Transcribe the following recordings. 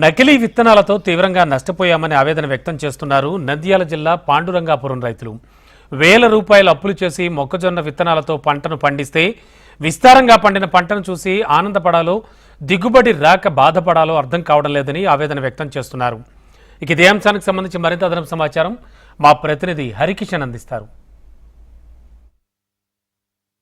నకిలీ విత్తనాలతో తీవ్రంగా నష్టపోయామని ఆవేదన వ్యక్తం చేస్తున్నారు నంద్యాల జిల్లా పాండురంగాపురం రైతులు. వేల రూపాయలు అప్పులు చేసి మొక్కజొన్న విత్తనాలతో పంటను పండిస్తే విస్తారంగా పండిన పంటను చూసి ఆనందపడాలో దిగుబడి రాక బాధపడాలో అర్థం కావడం లేదని ఆవేదన వ్యక్తం చేస్తున్నారు. ఇక ఇదే అంశానికి సంబంధించి మరింత అదనపు సమాచారం మా ప్రతినిధి హరికిషన్ అందిస్తారు.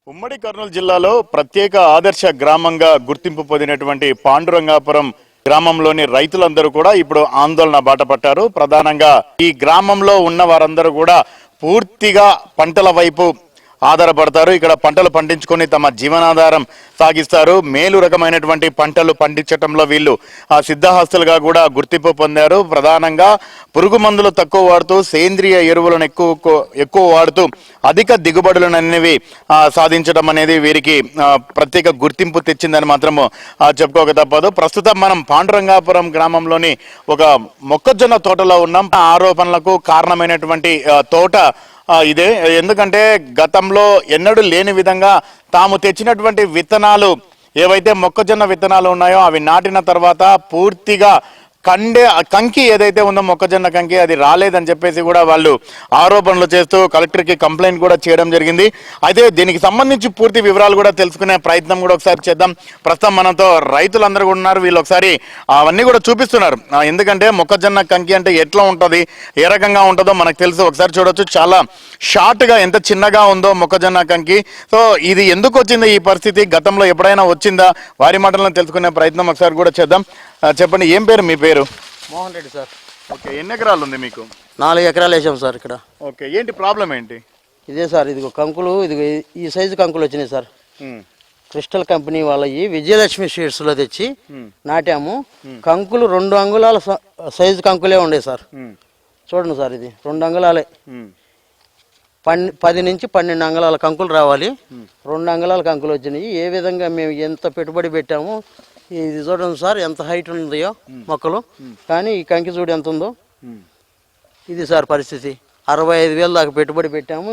ఉమ్మడి కర్నూలు జిల్లాలో ప్రత్యేక ఆదర్శ గ్రామంగా గుర్తింపు పొందినటువంటి పాండురంగాపురం గ్రామంలోని రైతులందరూ కూడా ఇప్పుడు ఆందోళన బాట పట్టారు. ప్రధానంగా ఈ గ్రామంలో ఉన్న వారందరూ కూడా పూర్తిగా పంటల వైపు ఆధారపడతారు. ఇక్కడ పంటలు పండించుకొని తమ జీవనాధారం సాగిస్తారు. మేలు రకమైనటువంటి పంటలు పండించడంలో వీళ్ళు సిద్ధహస్తులుగా కూడా గుర్తింపు పొందారు. ప్రధానంగా పురుగు మందులు తక్కువ వాడుతూ సేంద్రియ ఎరువులను ఎక్కువ వాడుతూ అధిక దిగుబడులను అనేవి సాధించడం అనేది వీరికి ప్రత్యేక గుర్తింపు తెచ్చిందని మాత్రము చెప్పుకోక తప్పదు. ప్రస్తుతం మనం పాండురంగాపురం గ్రామంలోని ఒక మొక్కజొన్న తోటలో ఉన్నాం. ఆరోపణలకు కారణమైనటువంటి తోట ఇదే. ఎందుకంటే గతంలో ఎన్నడూ లేని విధంగా తాము తెచ్చినటువంటి విత్తనాలు ఏవైతే మొక్కజొన్న విత్తనాలు ఉన్నాయో అవి నాటిన తర్వాత పూర్తిగా కంకి ఏదైతే ఉందో మొక్కజొన్న కంకి అది రాలేదని చెప్పేసి కూడా వాళ్ళు ఆరోపణలు చేస్తూ కలెక్టర్కి కంప్లైంట్ కూడా చేయడం జరిగింది. అయితే దీనికి సంబంధించి పూర్తి వివరాలు కూడా తెలుసుకునే ప్రయత్నం కూడా ఒకసారి చేద్దాం. ప్రస్తుతం మనతో రైతులందరూ కూడా ఉన్నారు. వీళ్ళు ఒకసారి అవన్నీ కూడా చూపిస్తున్నారు. ఎందుకంటే మొక్కజొన్న కంకి అంటే ఎట్లా ఉంటుంది, ఏ రకంగా ఉంటుందో మనకు తెలుసు. ఒకసారి చూడొచ్చు, చాలా షార్ట్గా ఎంత చిన్నగా ఉందో మొక్కజొన్న కంకి. సో ఇది ఎందుకు వచ్చింది ఈ పరిస్థితి, గతంలో ఎప్పుడైనా వచ్చిందా, వారి మాటలను తెలుసుకునే ప్రయత్నం ఒకసారి కూడా చేద్దాం. చెప్పండి, ఏం పేరు మీ పేరు? మోహన్ రెడ్డి సార్. ఓకే, ఎన్ని ఎకరాలు ఉంది మీకు? 4 ఎకరాలు వేసాం సార్ ఇక్కడ. ఓకే, ఏంటి ప్రాబ్లం ఏంటి? ఇదే సార్, ఇదిగో కంకులు, ఇదిగో ఈ సైజు కంకులు వచ్చినాయి సార్. క్రిస్టల్ కంపెనీ వాళ్ళవి విజయలక్ష్మి షీట్స్లో తెచ్చి నాటాము. కంకులు 2 అంగుళాల సైజు కంకులే ఉండే సార్. చూడండి సార్, ఇది 2 అంగుళాలే. 10 నుంచి 12 అంగుళాల కంకులు రావాలి. 2 అంగుళాల కంకులు వచ్చినాయి. ఏ విధంగా మేము ఎంత పెట్టుబడి పెట్టాము, ఇది చూడండి సార్ ఎంత హైట్ ఉందో మొక్కలు, కానీ ఈ కంకి చూడు ఎంత ఉందో. ఇది సార్ పరిస్థితి. 65,000 దాకా పెట్టుబడి పెట్టాము.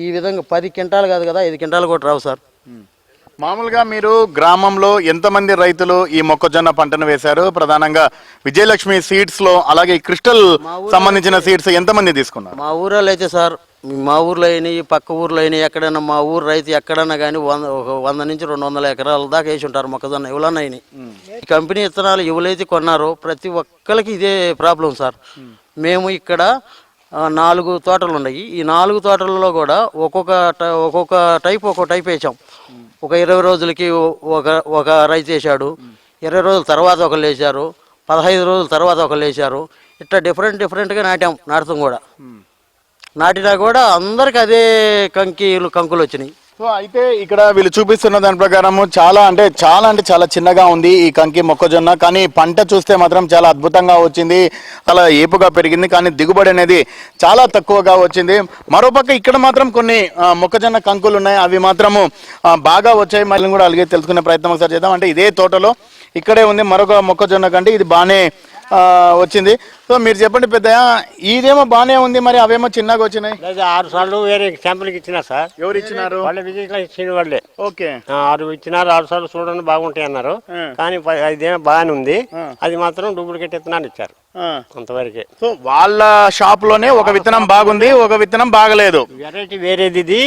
ఈ విధంగా 10 క్వింటాలు కాదు కదా, 5 క్వింటాలు కూడా రావు సార్. మామూలుగా మీరు గ్రామంలో ఎంతమంది రైతులు ఈ మొక్కజొన్న పంటను వేశారు? ప్రధానంగా విజయలక్ష్మి సీడ్స్ లో, అలాగే క్రిస్టల్ సంబంధించిన సీడ్స్ ఎంతమంది తీసుకున్నారు? మా ఊరిలో అయితే సార్, మా ఊర్లో అయినాయి, పక్క ఊర్లో అయినాయి, ఎక్కడైనా మా ఊరు రైతు ఎక్కడైనా కానీ 100 నుంచి 200 ఎకరాల దాకా వేసి ఉంటారు మొక్కజొన్న. ఇవ్వలన్నా అయినాయి. ఈ కంపెనీ విత్తనాలు ఎవరైతే కొన్నారో ప్రతి ఒక్కరికి ఇదే ప్రాబ్లం సార్. మేము ఇక్కడ 4 తోటలు ఉన్నాయి. ఈ 4 తోటలలో కూడా ఒక్కొక్క టైప్ వేసాం. ఒక 20 రోజులకి ఒక రైతు వేసాడు, 20 రోజుల తర్వాత ఒకళ్ళు వేశారు, 15 రోజుల తర్వాత ఒకళ్ళు వేశారు. ఇట్లా డిఫరెంట్గా నాటుతాం కూడా. నాటినా కూడా అందరికి అదే కంకులు వచ్చినాయి. సో అయితే ఇక్కడ వీళ్ళు చూపిస్తున్న దాని ప్రకారము చాలా చిన్నగా ఉంది ఈ కంకి మొక్కజొన్న. కానీ పంట చూస్తే మాత్రం చాలా అద్భుతంగా వచ్చింది, చాలా ఏపుగా పెరిగింది. కానీ దిగుబడి అనేది చాలా తక్కువగా వచ్చింది. మరోపక్క ఇక్కడ మాత్రం కొన్ని మొక్కజొన్న కంకులు ఉన్నాయి, అవి మాత్రము బాగా వచ్చాయి. మళ్ళీ కూడా అలాగే తెలుసుకునే ప్రయత్నం ఒకసారి చేద్దాం. అంటే ఇదే తోటలో ఇక్కడే ఉంది మరొక మొక్కజొన్న కంటే ఇది బాగానే వచ్చింది. సో మీరు చెప్పండి పెద్దయ్య, ఇదేమో బాగానే ఉంది, మరి అవేమో చిన్నగా వచ్చినాయి. 6 సార్లు వేరే శాంపుల్కి ఇచ్చినారు సార్. ఎవరు ఇచ్చినారు? వాళ్ళ విజిట్ ఇచ్చిన వాళ్ళే. ఓకే, 6 ఇచ్చినారు. 6 సార్లు చూడండి బాగుంటాయి అన్నారు. కానీ ఇదేమో బాగానే ఉంది, అది మాత్రం డూప్లికేట్ విత్తనాలు ఇచ్చారు అంతవరకే. సో వాళ్ళ షాప్ లోనే ఒక విత్తనం బాగుంది, ఒక విత్తనం బాగలేదు. వెరైటీ వేరేది ఇది.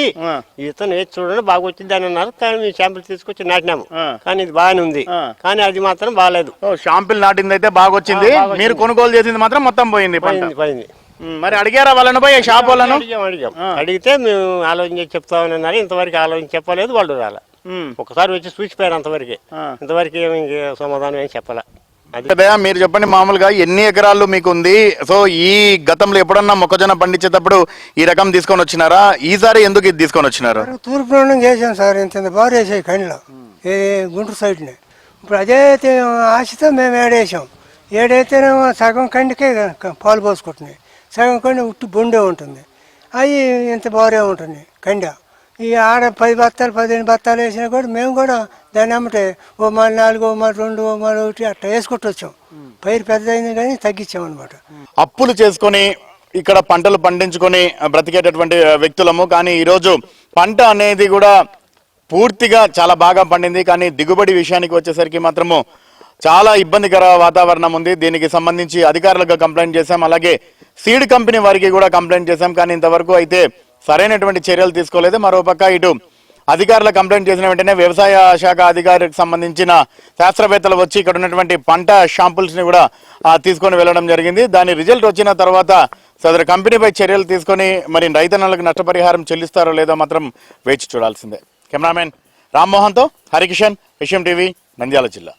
ఈ విత్తనం వేసి చూడండి బాగా వచ్చింది అని అన్నారు. కానీ మేము శాంపుల్ తీసుకొచ్చి నాటినాము, కానీ ఇది బాగానే ఉంది, కానీ అది మాత్రం బాగాలేదు. శాంపుల్ నాటింది అయితే బాగా వచ్చింది, మీరు కొనుగోలు చేసింది మాత్రం మొత్తం పోయింది. మరి అడిగారా వాళ్ళని పోయి షాప్ వాళ్ళను? అడిగితే మేము ఆలోచన చేసి చెప్తామని అన్నారు. ఇంతవరకు ఆలోచన చెప్పలేదు వాళ్ళు. రాలే, ఒకసారి వచ్చి చూసిపోయారు అంతవరకే. ఇంతవరకు ఏమి సమాధానం ఏం చెప్పాల. మీరు చెప్పండి, మామూలుగా ఎన్ని ఎకరాలు మీకు ఉంది? సో ఈ గతంలో ఎప్పుడన్నా మొక్కజొన్న పండించేటప్పుడు ఈ రకం తీసుకొని వచ్చినారా? ఈసారి ఎందుకు ఇది తీసుకొని వచ్చినారు? తూర్పు నుండి చేసాం సార్, ఇంత బాగా వేసాయి కండిలో, ఏ గుంటూరు సైడ్ని. ఇప్పుడు అదే ఆశతో మేము ఏడేసాం. ఏడైతేనేమో సగం కండికే పాలు పోసుకుంటున్నాయి, సగం కండి ఉట్టి బొండే ఉంటుంది. అవి ఇంత బారే ఉంటుంది కండ. ఈ ఆడ 10 బత్తాలు 15 బత్తాలు వేసినా కూడా మేము కూడా దాన్ని అమ్మటే ఓ మరి 4, ఓ మరి 2, ఓ మరి 1 అట్లా వేసుకుంటూ వచ్చాం. పైరు పెద్ద అయింది కానీ తగ్గించాం అనమాట. అప్పులు చేసుకొని ఇక్కడ పంటలు పండించుకొని బ్రతికేటటువంటి వ్యక్తులము. కానీ ఈరోజు పంట అనేది కూడా పూర్తిగా చాలా బాగా పండింది. కానీ దిగుబడి విషయానికి వచ్చేసరికి మాత్రము చాలా ఇబ్బందికర వాతావరణం ఉంది. దీనికి సంబంధించి అధికారులకు కంప్లైంట్ చేశాం, అలాగే సీడ్ కంపెనీ వారికి కూడా కంప్లైంట్ చేశాం. కానీ ఇంతవరకు అయితే సరైనటువంటి చర్యలు తీసుకోలేదు. మరోపక్క ఇటు అధికారుల కంప్లైంట్ చేసిన వెంటనే వ్యవసాయ శాఖ అధికారికి సంబంధించిన శాస్త్రవేత్తలు వచ్చి ఇక్కడ ఉన్నటువంటి పంట శాంపుల్స్ ని కూడా తీసుకొని వెళ్ళడం జరిగింది. దాని రిజల్ట్ వచ్చిన తర్వాత సదరు కంపెనీపై చర్యలు తీసుకొని మరి రైతన్నలకు నష్టపరిహారం చెల్లిస్తారో లేదో మాత్రం వేచి చూడాల్సిందే. కెమెరామెన్ రామ్మోహన్తో హరికిషన్, విషయం టీవీ, నంద్యాల జిల్లా.